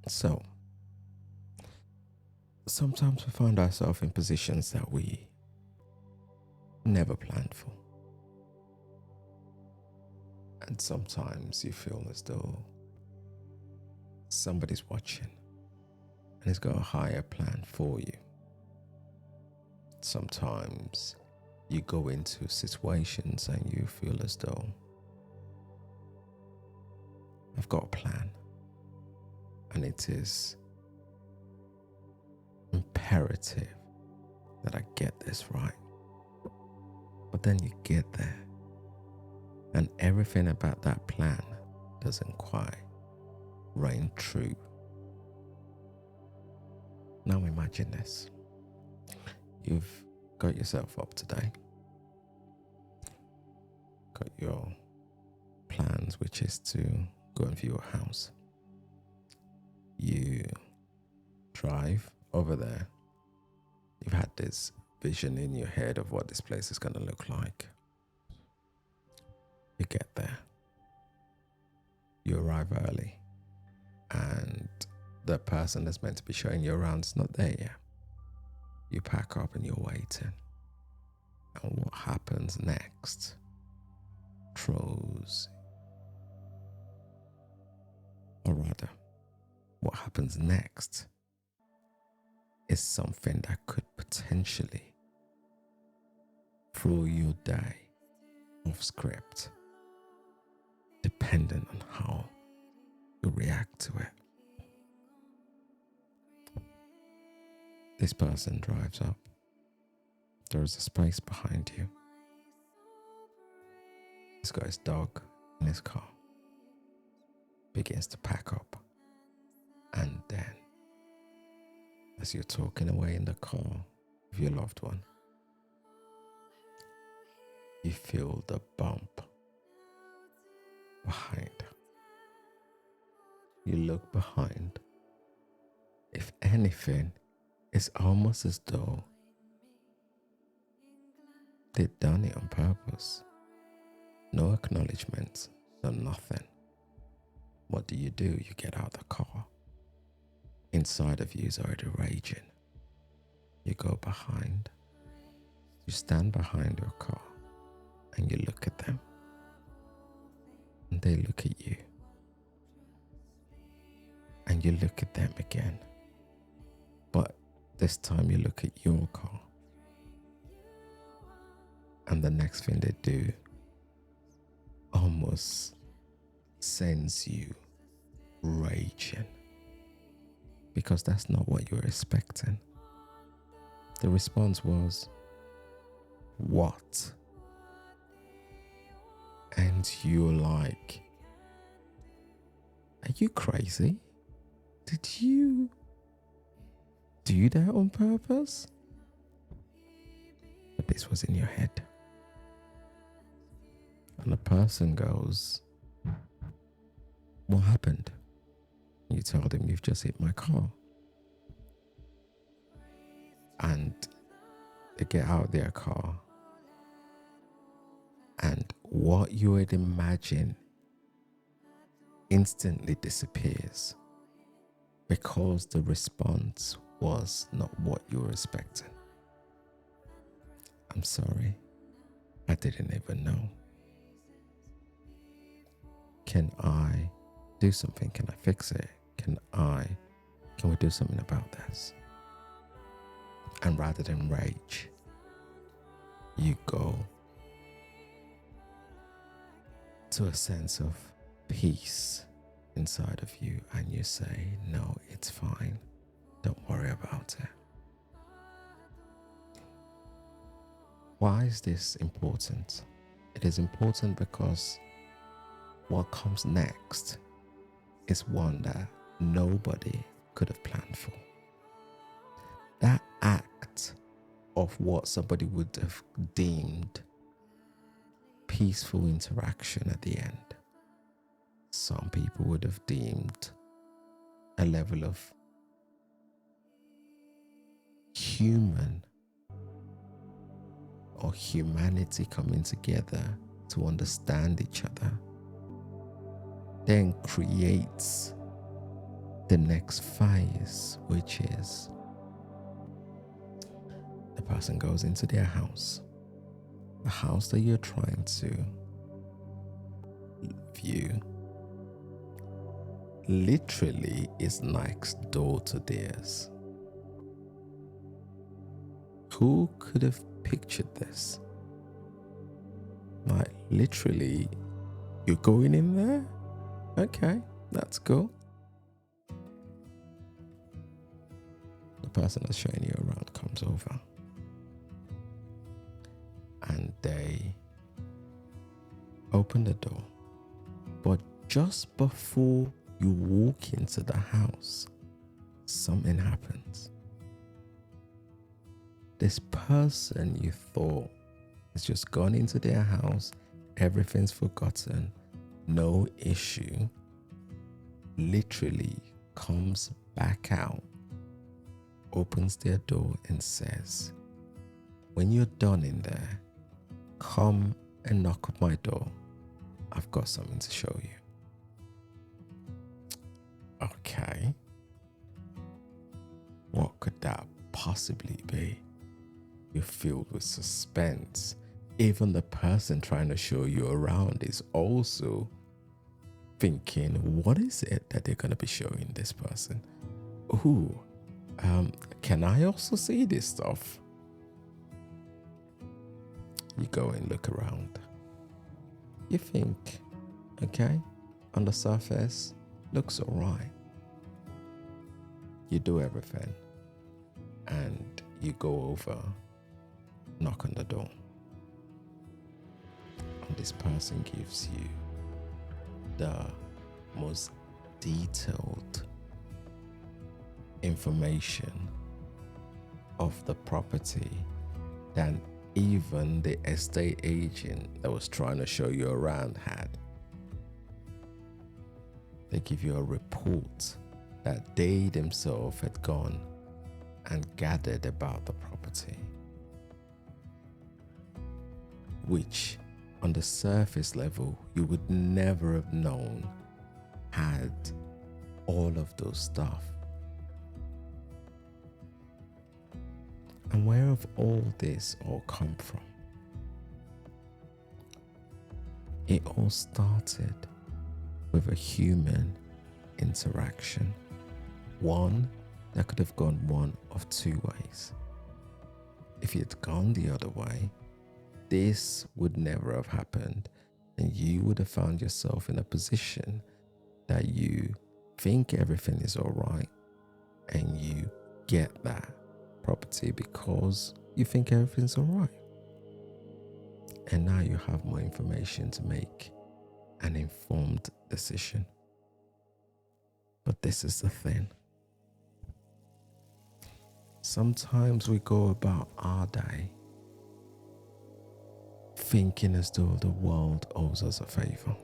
So sometimes we find ourselves in positions that we never planned for. And sometimes you feel as though somebody's watching and has got a higher plan for you. Sometimes you go into situations and you feel as though I've got a plan and it is imperative that I get this right. But then you get there and everything about that plan doesn't quite reign true. Now imagine this. You've got yourself up today, got your plans, which is to go and view a house. You drive over there. You've had this vision in your head of what this place is going to look like. You get there. You arrive early. And the person that's meant to be showing you around is not there yet. You pack up and you're waiting. And what happens next throws, or rather, what happens next is something that could potentially throw your day off script, depending on how you react to it. This person drives up. There is a space behind you. He's got his dog in his car. Begins to pack up. And then, as you're talking away in the car with your loved one, you feel the bump behind. You look behind. If anything, it's almost as though they'd done it on purpose. No acknowledgement, no nothing. What do? You get out of the car. Inside of you is already raging. You go behind. You stand behind your car and you look at them. And they look at you. And you look at them again. But this time you look at your car. And the next thing they do almost sends you raging. Because that's not what you were expecting. The response was, what? And you're like, are you crazy? Did you do that on purpose? But this was in your head. And the person goes, what happened? You tell them, you've just hit my car. And they get out of their car. And what you had imagined instantly disappears because the response was not what you were expecting. I'm sorry, I didn't even know. Can I do something? Can I fix it? Can we do something about this? And rather than rage, you go to a sense of peace inside of you and you say, no, it's fine. Don't worry about it. Why is this important? It is important because what comes next is one that nobody could have planned for. That act of what somebody would have deemed peaceful interaction at the end, some people would have deemed a level of human or humanity coming together to understand each other, then creates the next phase, which is the person goes into their house, the house that you're trying to view literally is next door to theirs. Who could have pictured this? Like, literally, you're going in there? Okay, that's cool. The person that's showing you around comes over and they open the door. But just before you walk into the house, something happens. This person you thought has just gone into their house, everything's forgotten, no issue, literally comes back out, opens their door and says, when you're done in there, come and knock on my door. I've got something to show you. Okay. What could that possibly be? You're filled with suspense. Even the person trying to show you around is also thinking, what is it that they're going to be showing this person? Ooh, can I also see this stuff? You go and look around. You think, okay, on the surface, looks all right. You do everything and you go over, knock on the door. And this person gives you the most detailed information of the property than even the estate agent that was trying to show you around had. They give you a report that they themselves had gone and gathered about the property, which on the surface level you would never have known had all of those stuff. And where have all this all come from? It all started with a human interaction, one that could have gone one of two ways. If it had gone the other way, this would never have happened, and you would have found yourself in a position that you think everything is all right and you get that property because you think everything's all right. And now you have more information to make an informed decision. But this is the thing. Sometimes we go about our day thinking as though the world owes us a favor.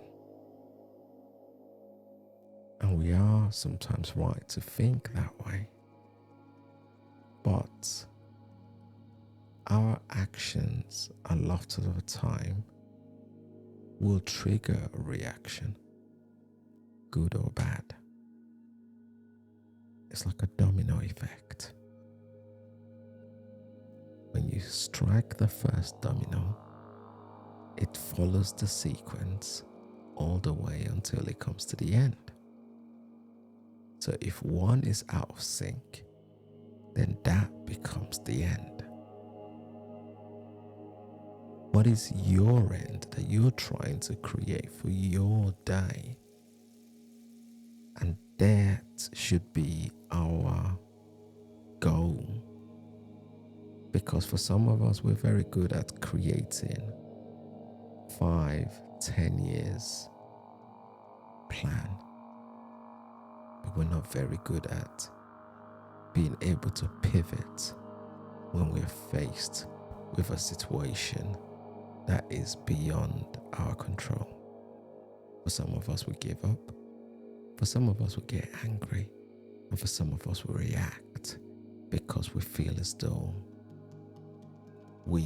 And we are sometimes right to think that way. But our actions a lot of the time will trigger a reaction, good or bad. It's like a domino effect. When you strike the first domino, it follows the sequence all the way until it comes to the end. So if one is out of sync, then that becomes the end. What is your end that you're trying to create for your day? And that should be our goal. Because for some of us, we're very good at creating 5-10 years plan. But we're not very good at being able to pivot when we're faced with a situation that is beyond our control. For some of us, we give up. For some of us, we get angry. And for some of us, we react because we feel as though we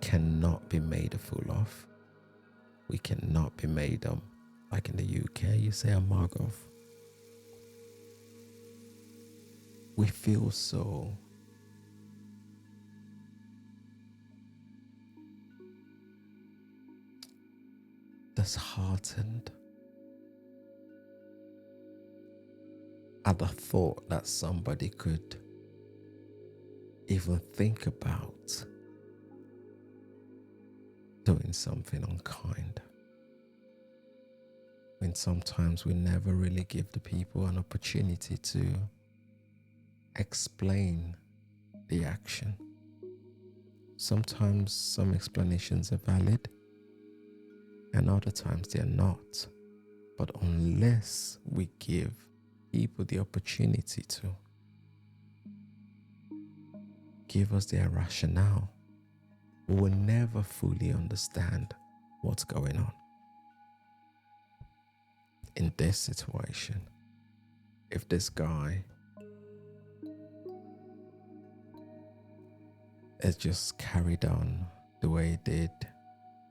cannot be made a fool of. We cannot be made, like in the UK, you say a mug of. we feel so disheartened at the thought that somebody could even think about doing something unkind. When sometimes we never really give the people an opportunity to explain the action. Sometimes some explanations are valid and other times they're not. But unless we give people the opportunity to give us their rationale, we will never fully understand what's going on. In this situation, if this guy has just carried on the way he did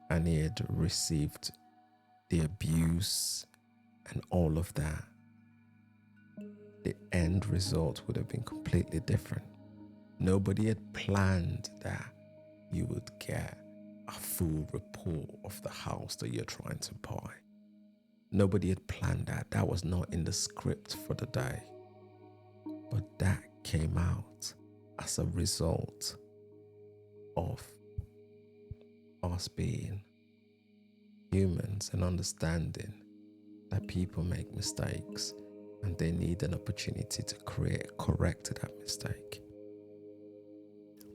and he had received the abuse and all of that, the end result would have been completely different. Nobody had planned that you would get a full report of the house that you're trying to buy. Nobody had planned that. That was not in the script for the day. But that came out as a result of us being humans and understanding that people make mistakes and they need an opportunity to correct that mistake.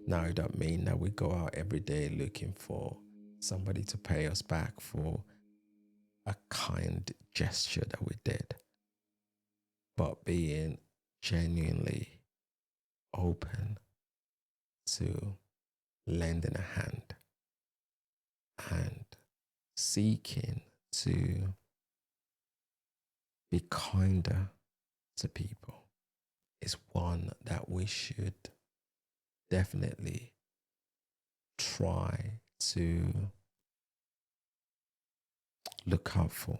Now, it don't mean that we go out every day looking for somebody to pay us back for a kind gesture that we did, but being genuinely open to lending a hand and seeking to be kinder to people is one that we should definitely try to look out for,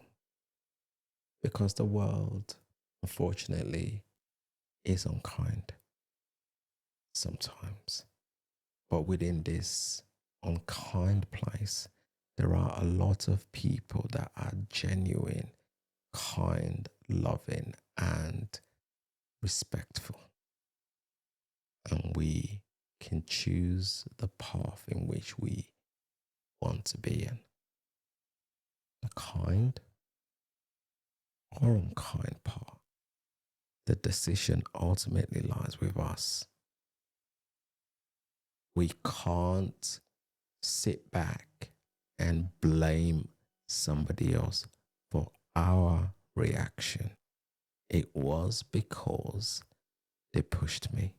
because the world, unfortunately, is unkind sometimes. But within this unkind place, there are a lot of people that are genuine, kind, loving, and respectful. And we can choose the path in which we want to be in. The kind or unkind path. The decision ultimately lies with us. We can't sit back and blame somebody else for our reaction. It was because they pushed me.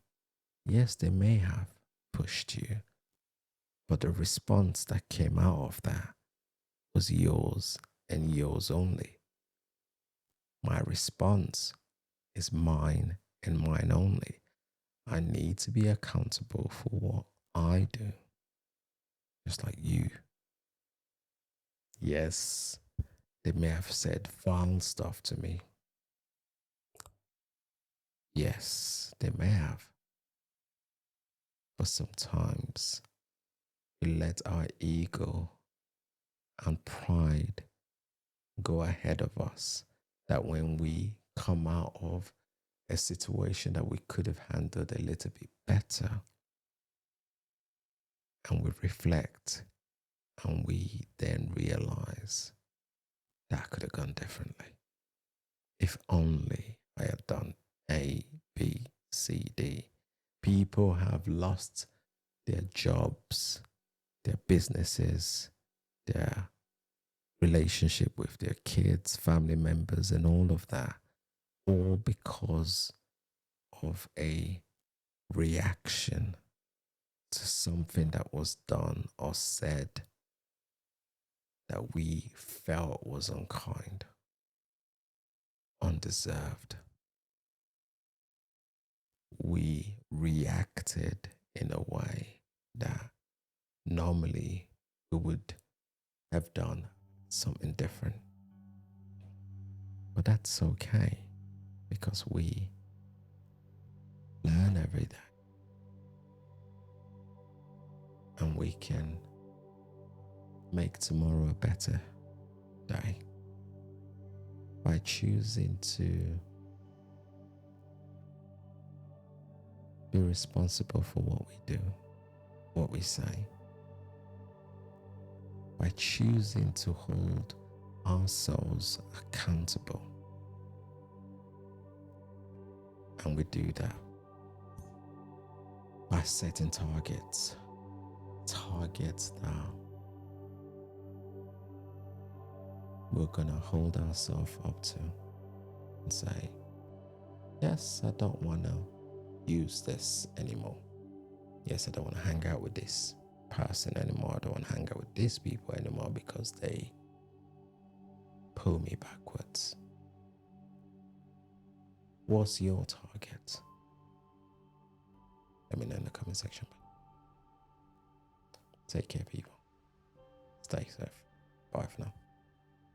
Yes, they may have pushed you, but the response that came out of that was yours and yours only. My response is mine and mine only. I need to be accountable for what I do, just like you. Yes, they may have said foul stuff to me. Yes, they may have. But sometimes we let our ego and pride go ahead of us, that when we come out of a situation that we could have handled a little bit better, and we reflect and we then realize that could have gone differently. If only I had done A, B, C, D. People have lost their jobs, their businesses, their relationship with their kids, family members, and all of that, all because of a reaction to something that was done or said that we felt was unkind, undeserved. We reacted in a way that normally we would have done something different. But that's okay, because we learn every day, and we can make tomorrow a better day by choosing to be responsible for what we do, what we say, by choosing to hold ourselves accountable. And we do that by setting targets that we're gonna hold ourselves up to and say, yes, I don't wanna use this anymore. Yes, I don't wanna hang out with this person anymore. I don't wanna hang out with these people anymore because they pull me backwards. What's your target? Let me know in the comment section. Take care, people. Stay safe. Bye for now.